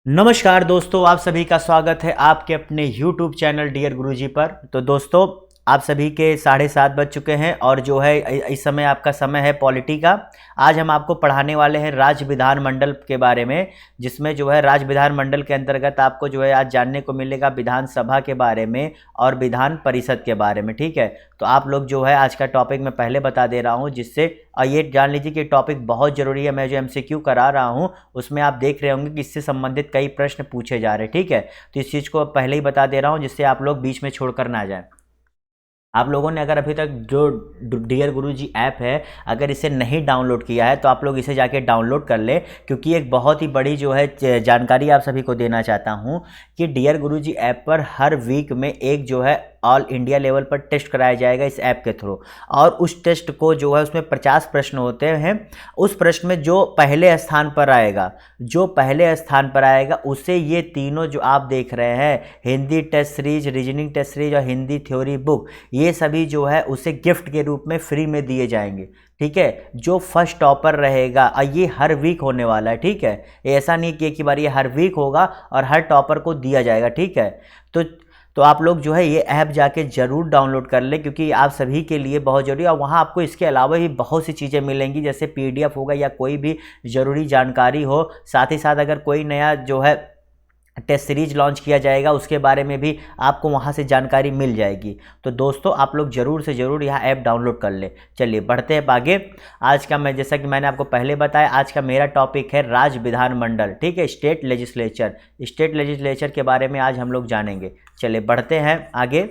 नमस्कार दोस्तों, आप सभी का स्वागत है आपके अपने YouTube चैनल डियर गुरुजी पर। तो दोस्तों, आप सभी के 7:30 बज चुके हैं और जो है इस समय आपका समय है पॉलिटी का। आज हम आपको पढ़ाने वाले हैं राज्य विधानमंडल के बारे में, जिसमें जो है राज्य विधानमंडल के अंतर्गत आपको जो है आज जानने को मिलेगा विधानसभा के बारे में और विधान परिषद के बारे में। ठीक है, तो आप लोग जो है आज का टॉपिक मैं पहले बता दे रहा हूँ, जिससे ये जान लीजिए कि टॉपिक बहुत ज़रूरी है। मैं जो MCQ करा रहा हूँ उसमें आप देख रहे होंगे कि इससे संबंधित कई प्रश्न पूछे जा रहे हैं। ठीक है, तो इस चीज़ को पहले ही बता दे रहा हूँ जिससे आप लोग बीच में छोड़कर ना जाए। आप लोगों ने अगर अभी तक जो डियर गुरुजी ऐप है अगर इसे नहीं डाउनलोड किया है तो आप लोग इसे जाके डाउनलोड कर ले, क्योंकि एक बहुत ही बड़ी जो है जानकारी आप सभी को देना चाहता हूँ कि डियर गुरुजी ऐप पर हर वीक में एक जो है ऑल इंडिया लेवल पर टेस्ट कराया जाएगा इस ऐप के थ्रू। और उस टेस्ट को जो है उसमें 50 प्रश्न होते हैं। उस प्रश्न में जो पहले स्थान पर आएगा उसे ये तीनों जो आप देख रहे हैं, Hindi test series, reasoning test series और हिंदी थ्योरी बुक, ये सभी जो है उसे गिफ्ट के रूप में फ्री में दिए जाएंगे। ठीक है, जो फर्स्ट टॉपर रहेगा, और ये हर वीक होने वाला है। ठीक है, ऐसा नहीं कि एक ही बार, ये हर वीक होगा और हर टॉपर को दिया जाएगा। ठीक है, तो आप लोग जो है ये ऐप जाके ज़रूर डाउनलोड कर लें, क्योंकि आप सभी के लिए बहुत ज़रूरी है। और वहाँ आपको इसके अलावा भी बहुत सी चीज़ें मिलेंगी, जैसे PDF होगा या कोई भी ज़रूरी जानकारी हो। साथ ही साथ अगर कोई नया जो है टेस्ट सीरीज लॉन्च किया जाएगा उसके बारे में भी आपको वहाँ से जानकारी मिल जाएगी। तो दोस्तों, आप लोग ज़रूर से ज़रूर यह ऐप डाउनलोड कर ले। चलिए बढ़ते हैं आगे। आज का जैसा कि मैंने आपको पहले बताया, आज का मेरा टॉपिक है राज्य विधानमंडल। ठीक है, स्टेट लेजिस्लेचर के बारे में आज हम लोग जानेंगे। चलिए बढ़ते हैं आगे।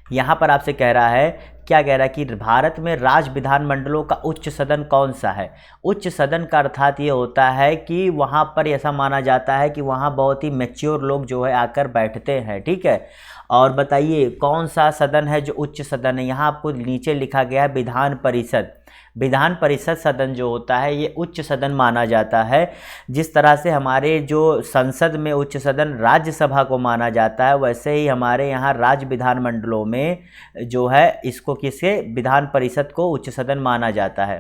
यहाँ पर आपसे कह रहा है, क्या कह रहा है कि भारत में राज्य विधानमंडलों का उच्च सदन कौन सा है। उच्च सदन का अर्थात ये होता है कि वहाँ पर ऐसा माना जाता है कि वहाँ बहुत ही मैच्योर लोग जो है आकर बैठते हैं। ठीक है, और बताइए कौन सा सदन है जो उच्च सदन है। यहाँ आपको नीचे लिखा गया है विधान परिषद। विधान परिषद सदन जो होता है ये उच्च सदन माना जाता है। जिस तरह से हमारे जो संसद में उच्च सदन राज्यसभा को माना जाता है, वैसे ही हमारे यहाँ राज्य विधानमंडलों में जो है इसको किसे विधान परिषद को उच्च सदन माना जाता है।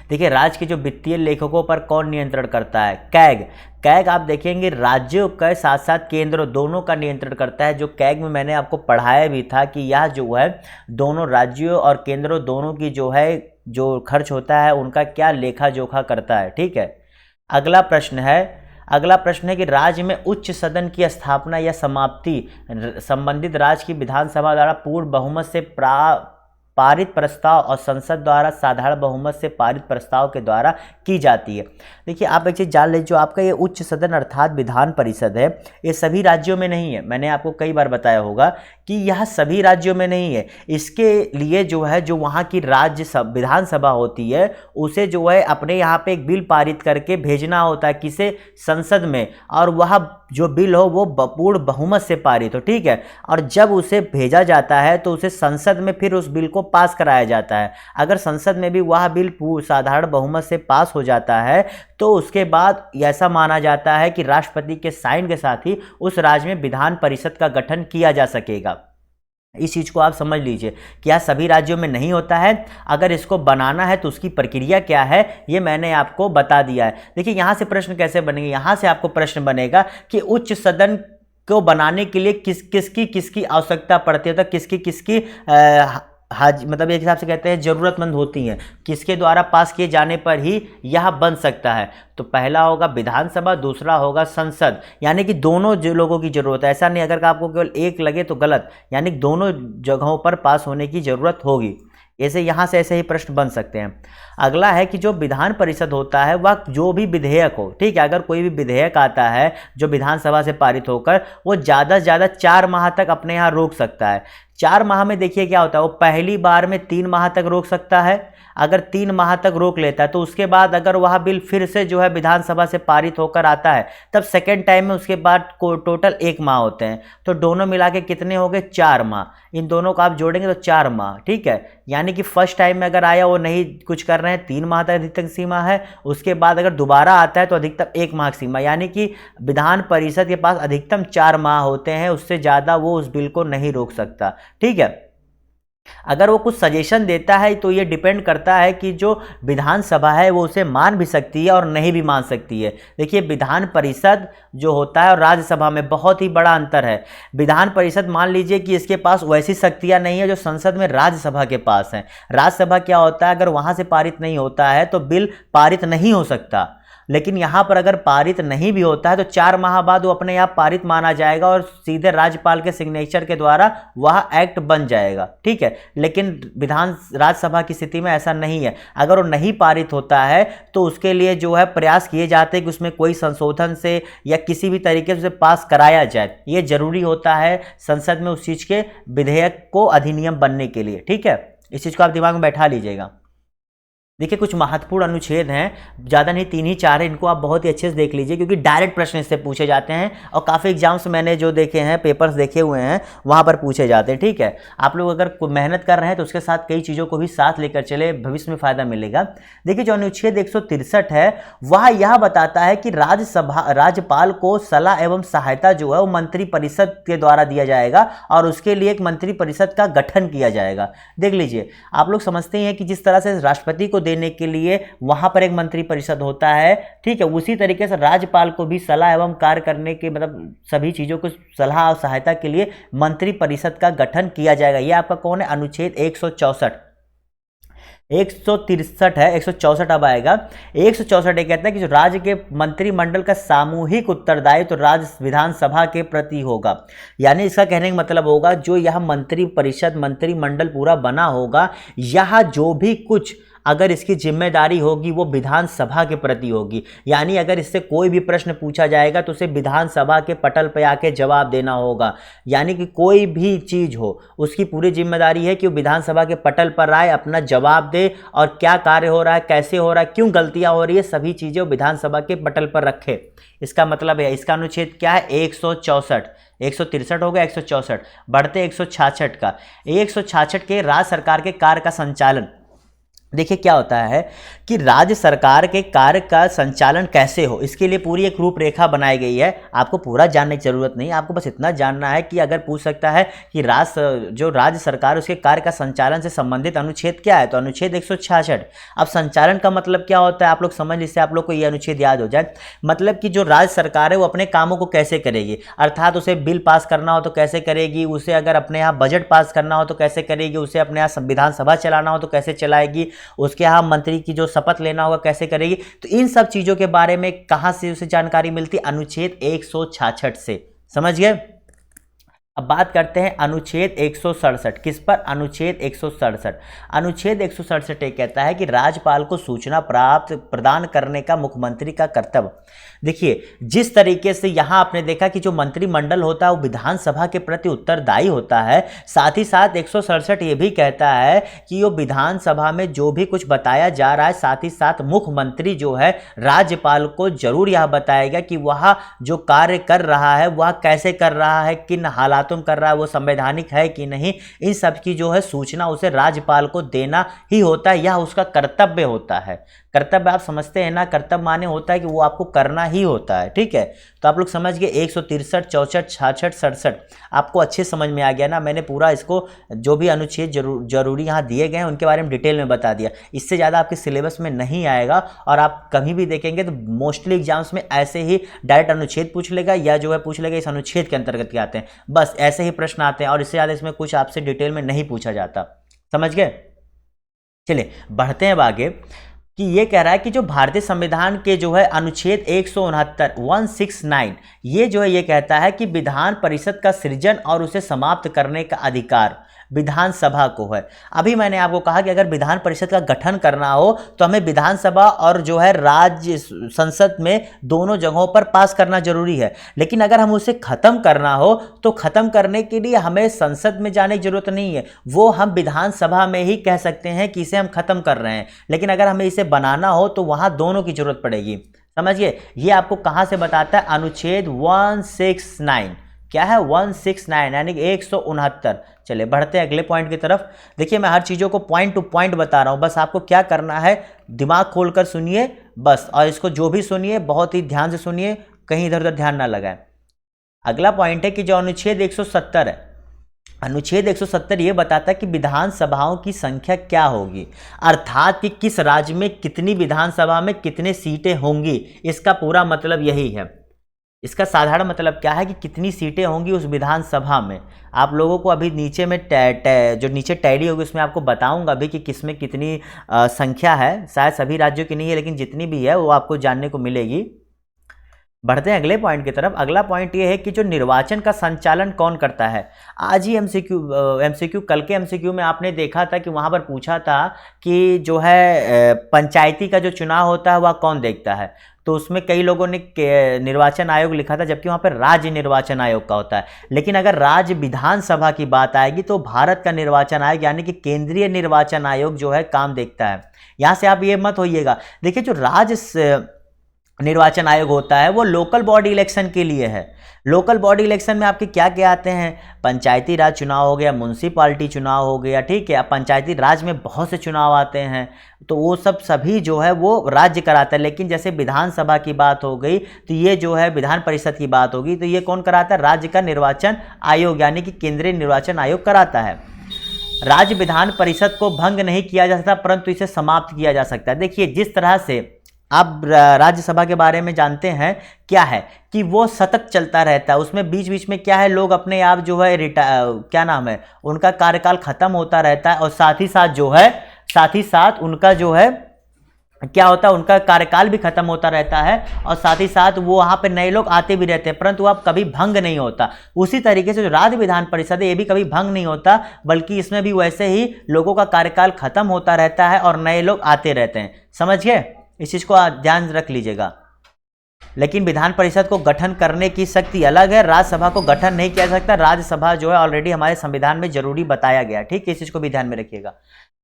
देखिए, राज्य के जो वित्तीय लेखकों पर कौन नियंत्रण करता है। कैग आप देखेंगे राज्यों के साथ साथ केंद्र दोनों का नियंत्रण करता है। जो कैग में मैंने आपको पढ़ाया भी था कि यह जो है दोनों राज्यों और केंद्रों दोनों की जो है जो खर्च होता है उनका क्या लेखा जोखा करता है। ठीक है, अगला प्रश्न है कि राज्य में उच्च सदन की स्थापना या समाप्ति संबंधित राज्य की विधानसभा द्वारा पूर्ण बहुमत से पारित प्रस्ताव और संसद द्वारा साधारण बहुमत से पारित प्रस्ताव के द्वारा की जाती है। देखिए, आप एक चीज़ जान लीजिए, जो आपका ये उच्च सदन अर्थात विधान परिषद है, ये सभी राज्यों में नहीं है। मैंने आपको कई बार बताया होगा कि यह सभी राज्यों में नहीं है। इसके लिए जो है जो वहाँ की विधानसभा होती है उसे जो है अपने यहाँ पे एक बिल पारित करके भेजना होता है किसे, संसद में, और वह जो बिल हो वो पूर्ण बहुमत से पारित हो। ठीक है, और जब उसे भेजा जाता है तो उसे संसद में फिर उस बिल को पास कराया जाता है। अगर संसद में भी वह बिल साधारण बहुमत से पास हो जाता है तो उसके बाद ऐसा माना जाता है कि राष्ट्रपति के साइन के साथ ही उस राज्य में विधान परिषद का गठन किया जा सकेगा। इस चीज़ को आप समझ लीजिए कि यह सभी राज्यों में नहीं होता है। अगर इसको बनाना है तो उसकी प्रक्रिया क्या है ये मैंने आपको बता दिया है। देखिए, यहाँ से प्रश्न कैसे बनेंगे। यहाँ से आपको प्रश्न बनेगा कि उच्च सदन को बनाने के लिए किसकी आवश्यकता पड़ती है, तो किसकी मतलब एक हिसाब से कहते हैं ज़रूरतमंद होती हैं, किसके द्वारा पास किए जाने पर ही यह बन सकता है। तो पहला होगा विधानसभा, दूसरा होगा संसद। यानी कि दोनों जो लोगों की ज़रूरत है, ऐसा नहीं अगर आपको केवल एक लगे तो गलत, यानी दोनों जगहों पर पास होने की ज़रूरत होगी। ऐसे यहाँ से ऐसे ही प्रश्न बन सकते हैं। अगला है कि जो विधान परिषद होता है वह जो भी विधेयक हो, ठीक है, अगर कोई भी विधेयक आता है जो विधानसभा से पारित होकर, वो ज़्यादा से ज़्यादा 4 माह तक अपने यहाँ रोक सकता है। 4 माह में देखिए क्या होता है, वो पहली बार में 3 माह तक रोक सकता है। अगर 3 माह तक रोक लेता है तो उसके बाद अगर वह बिल फिर से जो है विधानसभा से पारित होकर आता है तब सेकेंड टाइम में उसके बाद टोटल 1 माह होते हैं। तो दोनों मिला के कितने हो गए, 4 माह। इन दोनों को आप जोड़ेंगे तो 4 माह। ठीक है, यानी कि फर्स्ट टाइम में अगर आया वो नहीं कुछ कर रहे हैं, 3 माह तक अधिकतम सीमा है। उसके बाद अगर दोबारा आता है तो अधिकतम 1 माह की सीमा, यानी कि विधान परिषद के पास अधिकतम 4 माह होते हैं, उससे ज़्यादा वो उस बिल को नहीं रोक सकता। ठीक है, अगर वो कुछ सजेशन देता है तो ये डिपेंड करता है कि जो विधानसभा है वो उसे मान भी सकती है और नहीं भी मान सकती है। देखिए, विधान परिषद जो होता है और राज्यसभा में बहुत ही बड़ा अंतर है। विधान परिषद मान लीजिए कि इसके पास वैसी शक्तियां नहीं है जो संसद में राज्यसभा के पास हैं। राज्यसभा क्या होता है, अगर वहां से पारित नहीं होता है तो बिल पारित नहीं हो सकता, लेकिन यहाँ पर अगर पारित नहीं भी होता है तो 4 माह बाद वो अपने आप पारित माना जाएगा और सीधे राज्यपाल के सिग्नेचर के द्वारा वह एक्ट बन जाएगा। ठीक है, लेकिन राज्यसभा की स्थिति में ऐसा नहीं है। अगर वो नहीं पारित होता है तो उसके लिए जो है प्रयास किए जाते हैं कि उसमें कोई संशोधन से या किसी भी तरीके से पास कराया जाए। ये जरूरी होता है संसद में उस चीज़ के विधेयक को अधिनियम बनने के लिए। ठीक है, इस चीज़ को आप दिमाग में बैठा लीजिएगा। देखिए, कुछ महत्वपूर्ण अनुच्छेद हैं, ज़्यादा नहीं 3 ही 4 है, इनको आप बहुत ही अच्छे से देख लीजिए क्योंकि डायरेक्ट प्रश्न इससे पूछे जाते हैं और काफ़ी एग्जाम्स मैंने जो देखे हैं, पेपर्स देखे हुए हैं, वहाँ पर पूछे जाते हैं। ठीक है, आप लोग अगर मेहनत कर रहे हैं तो उसके साथ कई चीज़ों को भी साथ लेकर चले, भविष्य में फ़ायदा मिलेगा। देखिए, जो अनुच्छेद 163 है वह यह बताता है कि राज्यपाल को सलाह एवं सहायता जो है वो मंत्रिपरिषद के द्वारा दिया जाएगा और उसके लिए एक मंत्रिपरिषद का गठन किया जाएगा। देख लीजिए, आप लोग समझते हैं कि जिस तरह से राष्ट्रपति को देने के लिए वहां पर एक मंत्रिपरिषद होता है, ठीक है, उसी तरीके से राज्यपाल को भी सलाह एवं कार्य करने के मतलब सभी चीजों को सलाह और सहायता के लिए मंत्रिपरिषद का गठन किया जाएगा। यह आपका कौन है, अनुच्छेद 164 163 है, 164 अब आएगा। 164 ये कहता है कि जो राज्य के मंत्रिमंडल का सामूहिक उत्तरदायित्व तो राज्य विधानसभा के प्रति होगा। यानी इसका कहने का मतलब होगा जो यह मंत्रिपरिषद मंत्रिमंडल पूरा बना होगा, यह जो भी कुछ अगर इसकी जिम्मेदारी होगी वो विधानसभा के प्रति होगी। यानी अगर इससे कोई भी प्रश्न पूछा जाएगा तो उसे विधानसभा के पटल पे आके जवाब देना होगा। यानी कि कोई भी चीज़ हो उसकी पूरी जिम्मेदारी है कि वो विधानसभा के पटल पर आए, अपना जवाब दे और क्या कार्य हो रहा है, कैसे हो रहा है, क्यों गलतियां हो रही है, सभी चीज़ें वो विधानसभा के पटल पर रखे। इसका मतलब है, इसका अनुच्छेद क्या है, 164 163 हो गया, 164 बढ़ते 166 का। 166 के राज्य सरकार के कार्य का संचालन। देखिए क्या होता है कि राज्य सरकार के कार्य का संचालन कैसे हो, इसके लिए पूरी एक रूपरेखा बनाई गई है। आपको पूरा जानने की जरूरत नहीं, आपको बस इतना जानना है कि अगर पूछ सकता है कि राज्य सरकार उसके कार्य का संचालन से संबंधित अनुच्छेद क्या है, तो अनुच्छेद 166। अब संचालन का मतलब क्या होता है आप लोग समझ लीजिए, आप लोग को ये अनुच्छेद याद हो जाए। मतलब कि जो राज्य सरकार है वो अपने कामों को कैसे करेगी, अर्थात उसे बिल पास करना हो तो कैसे करेगी, उसे अगर अपने यहाँ बजट पास करना हो तो कैसे करेगी, उसे अपने यहाँ संविधान सभा चलाना हो तो कैसे चलाएगी, उसके यहाँ मंत्री की जो शपथ लेना होगा कैसे करेगी। तो इन सब चीजों के बारे में कहां से उसे जानकारी मिलती, अनुच्छेद 166 से। समझ गए। अब बात करते हैं अनुच्छेद 167। किस पर, अनुच्छेद 167। अनुच्छेद 167 कहता है कि राज्यपाल को सूचना प्रदान करने का मुख्यमंत्री का कर्तव्य। देखिए, जिस तरीके से यहां आपने देखा कि जो मंत्रिमंडल होता है वो विधानसभा के प्रति उत्तरदायी होता है, साथ ही साथ 167 ये भी कहता है कि वो विधानसभा में जो भी कुछ बताया जा रहा है, साथ ही साथ मुख्यमंत्री जो है राज्यपाल को जरूर यह बताएगा कि वह जो कार्य कर रहा है वह कैसे कर रहा है, किन हालात तुम कर रहा है, वो संवैधानिक है कि नहीं, इन सब की जो है सूचना उसे राज्यपाल को देना ही होता है, यह उसका कर्तव्य होता है। कर्तव्य आप समझते हैं ना, कर्तव्य माने होता है कि वो आपको करना ही होता है। ठीक है, तो आप लोग समझ गए 163, 64, 66, 67 आपको अच्छे समझ में आ गया ना। मैंने पूरा इसको जो भी अनुच्छेद जरूरी यहाँ दिए गए हैं उनके बारे में डिटेल में बता दिया। इससे ज़्यादा आपके सिलेबस में नहीं आएगा और आप कभी भी देखेंगे तो मोस्टली एग्जाम्स में ऐसे ही डायरेक्ट अनुच्छेद पूछ लेगा या जो है पूछ लेगा इस अनुच्छेद के अंतर्गत क्या आते हैं, बस ऐसे ही प्रश्न आते हैं और इससे ज़्यादा इसमें कुछ आपसे डिटेल में नहीं पूछा जाता। समझ गए। चलिए बढ़ते हैं आगे कि ये कह रहा है कि जो भारतीय संविधान के जो है अनुच्छेद 169 ये जो है ये कहता है कि विधान परिषद का सृजन और उसे समाप्त करने का अधिकार विधानसभा को है। अभी मैंने आपको कहा कि अगर विधान परिषद का गठन करना हो तो हमें विधानसभा और जो है राज्य संसद में दोनों जगहों पर पास करना जरूरी है, लेकिन अगर हम उसे खत्म करना हो तो खत्म करने के लिए हमें संसद में जाने की जरूरत नहीं है, वो हम विधानसभा में ही कह सकते हैं कि इसे हम खत्म कर रहे हैं। लेकिन अगर हमें इसे बनाना हो तो वहां दोनों की जरूरत पड़ेगी। समझिए, ये आपको कहां से बताता है, अनुच्छेद 169 क्या है, 169 यानी कि 169। चलिए बढ़ते हैं अगले पॉइंट की तरफ। देखिए मैं हर चीज़ों को पॉइंट टू पॉइंट बता रहा हूँ, बस आपको क्या करना है दिमाग खोलकर सुनिए बस, और इसको जो भी सुनिए बहुत ही ध्यान से सुनिए, कहीं इधर उधर ध्यान ना लगाएं। अगला पॉइंट है कि जो अनुच्छेद 170 है, अनुच्छेद 170 ये बताता है कि विधानसभाओं की संख्या क्या होगी, अर्थात कि किस राज्य में कितनी विधानसभा में कितने सीटें होंगी। इसका पूरा मतलब यही है। इसका साधारण मतलब क्या है कि कितनी सीटें होंगी उस विधानसभा में। आप लोगों को अभी नीचे में जो नीचे टैली होगी उसमें आपको बताऊंगा अभी कि किसमें कितनी संख्या है। शायद सभी राज्यों की नहीं है, लेकिन जितनी भी है वो आपको जानने को मिलेगी। बढ़ते हैं अगले पॉइंट की तरफ। अगला पॉइंट ये है कि जो निर्वाचन का संचालन कौन करता है। आज ही एमसीक्यू कल के एमसीक्यू में आपने देखा था कि वहाँ पर पूछा था कि जो है पंचायती का जो चुनाव होता है वह कौन देखता है। तो उसमें कई लोगों ने निर्वाचन आयोग लिखा था, जबकि वहाँ पर राज्य निर्वाचन आयोग का होता है। लेकिन अगर राज्य विधानसभा की बात आएगी तो भारत का निर्वाचन आयोग यानी कि केंद्रीय निर्वाचन आयोग जो है काम देखता है। यहाँ से आप ये मत होइएगा। देखिए, जो राज्य निर्वाचन आयोग होता है वो लोकल बॉडी इलेक्शन के लिए है। लोकल बॉडी इलेक्शन में आपके क्या क्या आते हैं, पंचायती राज चुनाव हो गया, म्युनिसिपैलिटी चुनाव हो गया, ठीक है। अब पंचायती राज में बहुत से चुनाव आते हैं, तो वो सभी जो है वो राज्य कराता है। लेकिन जैसे विधानसभा की बात हो गई तो ये जो है विधान परिषद की बात होगी तो ये कौन कराता है, राज्य का निर्वाचन आयोग यानी कि केंद्रीय निर्वाचन आयोग कराता है। राज्य विधान परिषद को भंग नहीं किया जा सकता, परंतु इसे समाप्त किया जा सकता है। देखिए, जिस तरह से आप राज्यसभा के बारे में जानते हैं क्या है कि वो सतत चलता रहता है, उसमें बीच बीच में क्या है लोग अपने आप जो है क्या नाम है उनका कार्यकाल खत्म होता रहता है, और साथ ही साथ उनका जो है क्या होता है, उनका कार्यकाल भी खत्म होता रहता है, और साथ ही साथ वो वहाँ पे नए लोग आते भी रहते हैं, परंतु अब कभी भंग नहीं होता। उसी तरीके से जो राज्य विधान परिषद है ये भी कभी भंग नहीं होता, बल्कि इसमें भी वैसे ही लोगों का कार्यकाल खत्म होता रहता है और नए लोग आते रहते हैं। समझ गए, इस चीज को ध्यान रख लीजिएगा। लेकिन विधान परिषद को गठन करने की शक्ति अलग है, राज्यसभा को गठन नहीं किया जा सकता। राज्यसभा जो है ऑलरेडी हमारे संविधान में जरूरी बताया गया, ठीक है, इस चीज को भी ध्यान में रखिएगा।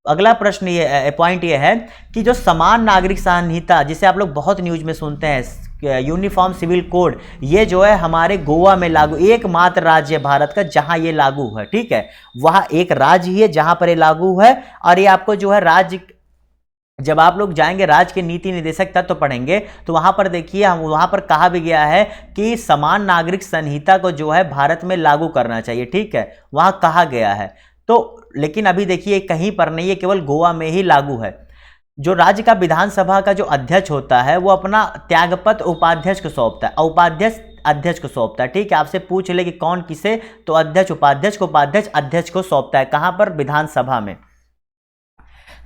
अगला प्रश्न ये पॉइंट ये है कि जो समान नागरिक संहिता जिसे आप लोग बहुत न्यूज में सुनते हैं, यूनिफॉर्म सिविल कोड, ये जो है हमारे गोवा में लागू, एकमात्र राज्य है भारत का जहां ये लागू है, ठीक है। वहां एक राज्य ही है जहां पर ये लागू है, और ये आपको जो है राज्य, जब आप लोग जाएंगे राज्य के नीति निर्देशक तत्व पढ़ेंगे तो वहां पर देखिए वहां पर कहा भी गया है कि समान नागरिक संहिता को जो है भारत में लागू करना चाहिए, ठीक है, वहां कहा गया है। तो लेकिन अभी देखिए कहीं पर नहीं है, केवल गोवा में ही लागू है। जो राज्य का विधानसभा का जो अध्यक्ष होता है वो अपना त्यागपत्र उपाध्यक्ष को सौंपता है, उपाध्यक्ष अध्यक्ष को सौंपता है, ठीक है। आपसे पूछ ले कि कौन किसे, तो अध्यक्ष उपाध्यक्ष को, उपाध्यक्ष अध्यक्ष को सौंपता है। कहां पर, विधानसभा में।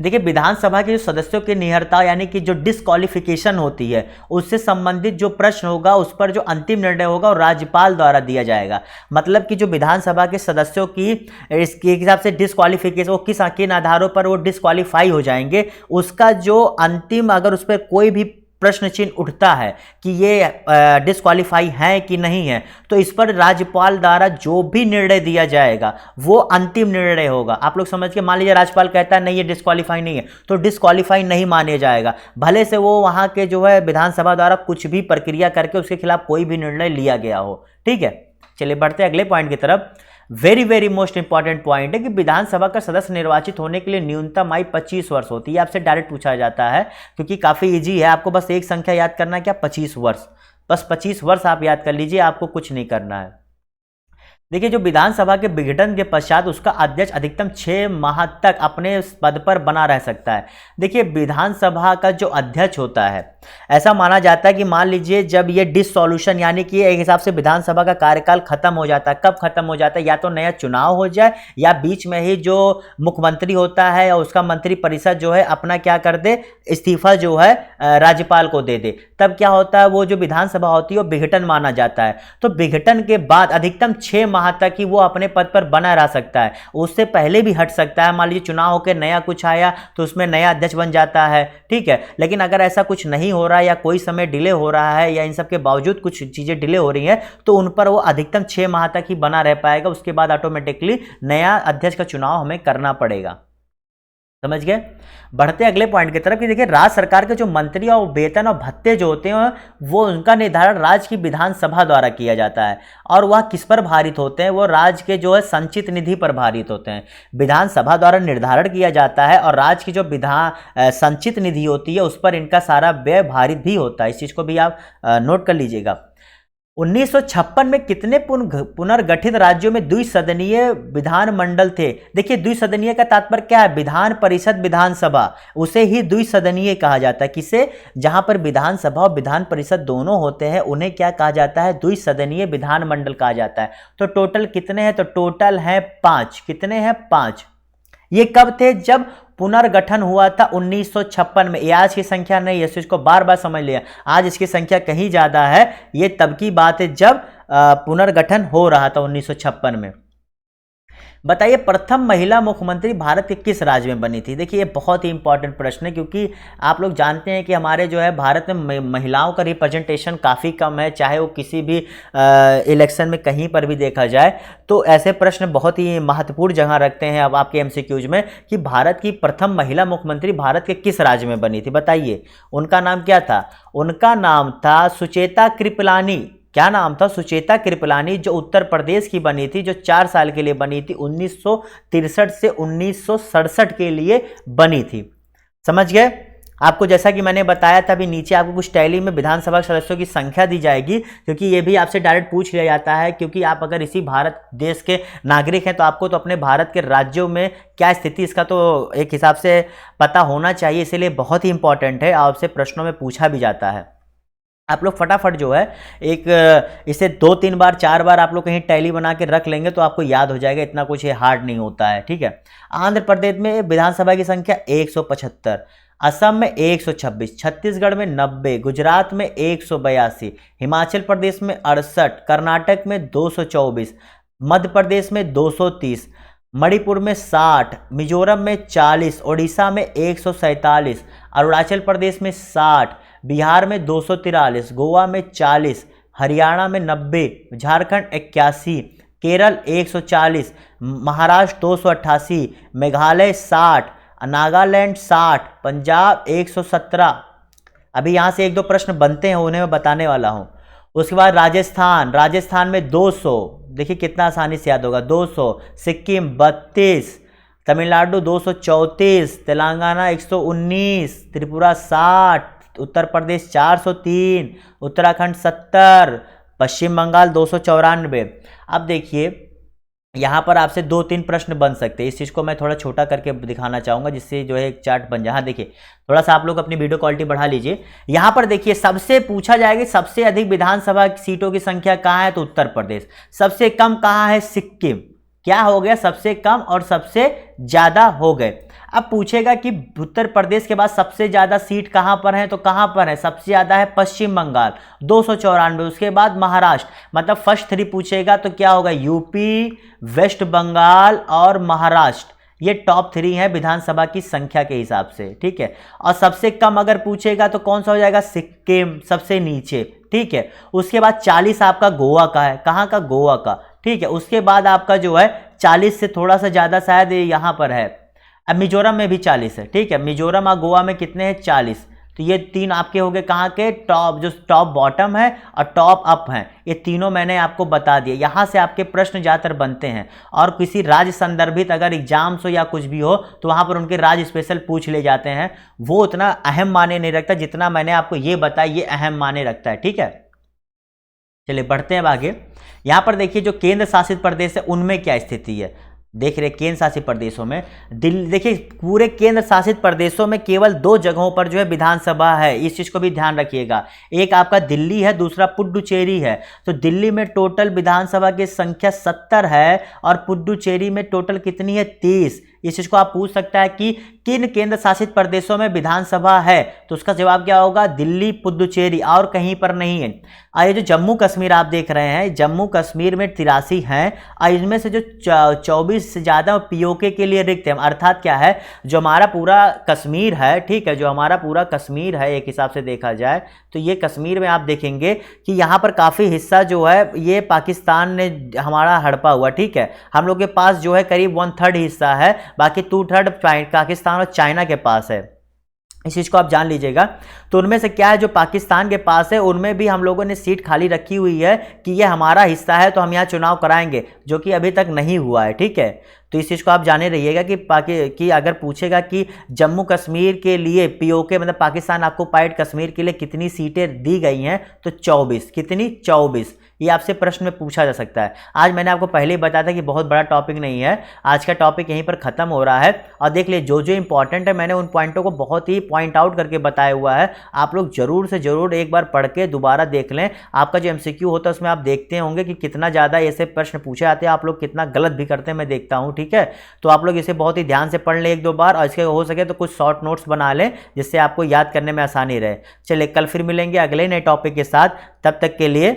देखिए, विधानसभा के जो सदस्यों की निहरता यानी कि जो डिस्क्वालिफिकेशन होती है उससे संबंधित जो प्रश्न होगा उस पर जो अंतिम निर्णय होगा वो राज्यपाल द्वारा दिया जाएगा। मतलब कि जो विधानसभा के सदस्यों की इसके हिसाब से डिस्क्वालिफिकेशन, वो किन आधारों पर वो डिस्क्वालीफाई हो जाएंगे, उसका जो अंतिम अगर उस पर कोई भी प्रश्न चिन्ह उठता है कि ये डिस्क्वालीफाई है कि नहीं है, तो इस पर राज्यपाल द्वारा जो भी निर्णय दिया जाएगा वो अंतिम निर्णय होगा। आप लोग समझ के, मान लीजिए राज्यपाल कहता है नहीं ये डिस्क्वालीफाई नहीं है, तो डिस्क्वालीफाई नहीं माने जाएगा, भले से वो वहां के जो है विधानसभा द्वारा कुछ भी प्रक्रिया करके उसके खिलाफ कोई भी निर्णय लिया गया हो, ठीक है। चलिए बढ़ते हैं अगले पॉइंट की तरफ। वेरी मोस्ट इंपॉर्टेंट पॉइंट है कि विधानसभा का सदस्य निर्वाचित होने के लिए न्यूनतम आयु 25 वर्ष होती है। आपसे डायरेक्ट पूछा जाता है क्योंकि काफी इजी है, आपको बस एक संख्या याद करना है, क्या, 25 वर्ष। बस 25 वर्ष आप याद कर लीजिए, आपको कुछ नहीं करना है। देखिए, जो विधानसभा के विघटन के पश्चात उसका अध्यक्ष अधिकतम 6 माह तक अपने पद पर बना रह सकता है। देखिए, विधानसभा का जो अध्यक्ष होता है, ऐसा माना जाता है कि मान लीजिए जब ये डिसॉल्यूशन यानी कि एक हिसाब से विधानसभा का कार्यकाल खत्म हो जाता है, कब खत्म हो जाता है, या तो नया चुनाव हो जाए या बीच में ही जो मुख्यमंत्री होता है और उसका मंत्री परिषद जो है अपना क्या कर दे, इस्तीफा जो है राज्यपाल को दे दे, तब क्या होता है, वो जो विधानसभा होती है वो विघटन माना जाता है। तो विघटन के बाद अधिकतम 6 माह तक ही वो अपने पद पर बना रह सकता है, उससे पहले भी हट सकता है। मान लीजिए चुनाव होकर नया कुछ आया तो उसमें नया अध्यक्ष बन जाता है, ठीक है। लेकिन अगर ऐसा कुछ नहीं हो रहा है या कोई समय डिले हो रहा है या इन सब के बावजूद कुछ चीजें डिले हो रही हैं, तो उन पर वो अधिकतम 6 माह तक ही बना रह पाएगा। उसके बाद ऑटोमेटिकली नया अध्यक्ष का चुनाव हमें करना पड़ेगा। समझ गए। बढ़ते अगले पॉइंट की तरफ कि देखिए, राज्य सरकार के जो मंत्री और वेतन और भत्ते जो होते हैं वो उनका निर्धारण राज्य की विधानसभा द्वारा किया जाता है, और वह किस पर भारित होते हैं, वो राज्य के जो है संचित निधि पर भारित होते हैं। विधानसभा द्वारा निर्धारण किया जाता है और राज्य की जो संचित निधि होती है उस पर इनका सारा व्यय भारित भी होता है। इस चीज को भी आप नोट कर लीजिएगा। 1956 में कितने पुनर्गठित राज्यों में द्विसदनीय विधानमंडल थे? देखिए द्विसदनीय का तात्पर्य क्या है? विधान परिषद विधानसभा, उसे ही द्विसदनीय कहा जाता है। किसे? जहां पर विधानसभा और विधान परिषद दोनों होते हैं उन्हें क्या कहा जाता है? द्विसदनीय विधानमंडल कहा जाता है। तो टोटल कितने हैं? तो टोटल है 5। कितने हैं? 5। ये कब थे? जब पुनर्गठन हुआ था 1956 में। ये आज की संख्या नहीं है, इसको बार बार समझ लिया। आज इसकी संख्या कहीं ज्यादा है। ये तब की बात है जब पुनर्गठन हो रहा था 1956 में। बताइए प्रथम महिला मुख्यमंत्री भारत के किस राज्य में बनी थी? देखिए ये बहुत ही इंपॉर्टेंट प्रश्न है, क्योंकि आप लोग जानते हैं कि हमारे जो है भारत में महिलाओं का रिप्रेजेंटेशन काफ़ी कम है, चाहे वो किसी भी इलेक्शन में कहीं पर भी देखा जाए। तो ऐसे प्रश्न बहुत ही महत्वपूर्ण जगह रखते हैं अब आपके MCQs में कि भारत की प्रथम महिला मुख्यमंत्री भारत के किस राज्य में बनी थी? बताइए उनका नाम क्या था? उनका नाम था सुचेता कृपलानी। क्या नाम था? सुचेता कृपलानी, जो उत्तर प्रदेश की बनी थी, जो 4 साल के लिए बनी थी, 1963 से 1967 के लिए बनी थी। समझ गए? आपको जैसा कि मैंने बताया था अभी नीचे आपको कुछ टैली में विधानसभा सदस्यों की संख्या दी जाएगी, क्योंकि ये भी आपसे डायरेक्ट पूछ लिया जाता है, क्योंकि आप अगर इसी भारत देश के नागरिक हैं तो आपको तो अपने भारत के राज्यों में क्या स्थिति इसका तो एक हिसाब से पता होना चाहिए, इसीलिए बहुत ही इंपॉर्टेंट है, आपसे प्रश्नों में पूछा भी जाता है। आप लोग फटाफट जो है एक इसे 2-3 बार 4 बार आप लोग कहीं टैली बना के रख लेंगे तो आपको याद हो जाएगा, इतना कुछ ये हार्ड नहीं होता है। ठीक है। आंध्र प्रदेश में विधानसभा की संख्या 175, असम में 126, छत्तीसगढ़ में 90, गुजरात में 182, हिमाचल प्रदेश में 68, कर्नाटक में 224, मध्य प्रदेश में 230, मणिपुर में 60, मिजोरम में 40, ओडिशा में 147, अरुणाचल प्रदेश में 60, बिहार में 243, गोवा में 40, हरियाणा में 90, झारखंड 81, केरल 140, महाराष्ट्र 288, मेघालय 60, नागालैंड 60, पंजाब 117। अभी यहाँ से 1-2 प्रश्न बनते हैं, उन्हें मैं बताने वाला हूँ। उसके बाद राजस्थान में 200, देखिए कितना आसानी से याद होगा, 200, सिक्किम 32, तमिलनाडु 234, तेलंगाना 119, त्रिपुरा 60, उत्तर प्रदेश 403, उत्तराखंड 70, पश्चिम बंगाल 294। अब देखिए यहाँ पर आपसे 2-3 प्रश्न बन सकते हैं, इस चीज़ को मैं थोड़ा छोटा करके दिखाना चाहूँगा जिससे जो है एक चार्ट बन जाए। हाँ देखिए थोड़ा सा आप लोग अपनी वीडियो क्वालिटी बढ़ा लीजिए। यहाँ पर देखिए सबसे पूछा जाएगा सबसे अधिक विधानसभा सीटों की संख्या कहाँ है, तो उत्तर प्रदेश। सबसे कम कहाँ है? सिक्किम। क्या हो गया? सबसे कम और सबसे ज़्यादा हो गए। अब पूछेगा कि उत्तर प्रदेश के बाद सबसे ज़्यादा सीट कहाँ पर है, तो कहाँ पर है? सबसे ज़्यादा है पश्चिम बंगाल 294, उसके बाद महाराष्ट्र, मतलब फर्स्ट 3 पूछेगा तो क्या होगा? यूपी, वेस्ट बंगाल और महाराष्ट्र, ये टॉप 3 है विधानसभा की संख्या के हिसाब से। ठीक है। और सबसे कम अगर पूछेगा तो कौन सा हो जाएगा? सिक्किम सबसे नीचे। ठीक है। उसके बाद 40 आपका गोवा का है। कहाँ का? गोवा का। ठीक है। उसके बाद आपका जो है 40 से थोड़ा सा ज़्यादा शायद यहाँ पर है, अब मिजोरम में भी 40 है। ठीक है। मिजोरम और गोवा में कितने हैं? 40। तो ये 3 आपके हो गए कहाँ के? टॉप, जो टॉप बॉटम है और टॉप अप हैं, ये तीनों मैंने आपको बता दिए। यहाँ से आपके प्रश्न ज़्यादातर बनते हैं, और किसी राज्य संदर्भित अगर एग्जाम्स हो या कुछ भी हो तो वहाँ पर उनके राज्य स्पेशल पूछ ले जाते हैं। वो उतना अहम माने नहीं रखता जितना मैंने आपको ये बताया, ये अहम माने रखता है। ठीक है। चलिए बढ़ते हैं अब आगे। यहाँ पर देखिए जो केंद्र शासित प्रदेश है उनमें क्या स्थिति है। देख रहे केंद्र शासित प्रदेशों में दिल्ली, देखिए पूरे केंद्र शासित प्रदेशों में केवल 2 जगहों पर जो है विधानसभा है, इस चीज़ को भी ध्यान रखिएगा। एक आपका दिल्ली है, दूसरा पुडुचेरी है। तो दिल्ली में टोटल विधानसभा की संख्या 70 है और पुडुचेरी में टोटल कितनी है? 30। इस चीज़ को आप पूछ सकता है कि किन केंद्र शासित प्रदेशों में विधानसभा है, तो उसका जवाब क्या होगा? दिल्ली, पुडुचेरी, और कहीं पर नहीं है। और ये जो जम्मू कश्मीर आप देख रहे हैं, जम्मू कश्मीर में 83 हैं, और इनमें से जो 24 से ज़्यादा पीओके के लिए रिक्त है। अर्थात क्या है, जो हमारा पूरा कश्मीर है, ठीक है, जो हमारा पूरा कश्मीर है एक हिसाब से देखा जाए तो ये कश्मीर में आप देखेंगे कि यहाँ पर काफ़ी हिस्सा जो है ये पाकिस्तान ने हमारा हड़पा हुआ। ठीक है। हम लोग के पास जो है करीब 1/3 हिस्सा है, बाकी 2/3 पाकिस्तान और चाइना के पास है। इस चीज़ को आप जान लीजिएगा। तो उनमें से क्या है, जो पाकिस्तान के पास है उनमें भी हम लोगों ने सीट खाली रखी हुई है कि ये हमारा हिस्सा है तो हम यहाँ चुनाव कराएंगे, जो कि अभी तक नहीं हुआ है। ठीक है। तो इस चीज़ को आप जाने रहिएगा कि अगर पूछेगा कि जम्मू कश्मीर के लिए पीओके मतलब पाकिस्तान ऑक्युपाइड कश्मीर के लिए कितनी सीटें दी गई हैं, तो 24। कितनी? 24। ये आपसे प्रश्न में पूछा जा सकता है। आज मैंने आपको पहले ही बताया था कि बहुत बड़ा टॉपिक नहीं है, आज का टॉपिक यहीं पर खत्म हो रहा है। और देख लिए जो जो इंपॉर्टेंट है मैंने उन पॉइंटों को बहुत ही पॉइंट आउट करके बताया हुआ है, आप लोग जरूर से जरूर एक बार पढ़ के दोबारा देख लें। आपका जो MCQ होता है उसमें आप देखते होंगे कि कितना ज़्यादा ऐसे प्रश्न पूछे जाते हैं, आप लोग कितना गलत भी करते हैं मैं देखता हूँ, ठीक है। तो आप लोग इसे बहुत ही ध्यान से पढ़ लें एक दो बार, और इसके हो सके तो कुछ शॉर्ट नोट्स बना लें जिससे आपको याद करने में आसानी रहे। चलिए कल फिर मिलेंगे अगले नए टॉपिक के साथ, तब तक के लिए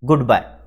गुड बाय।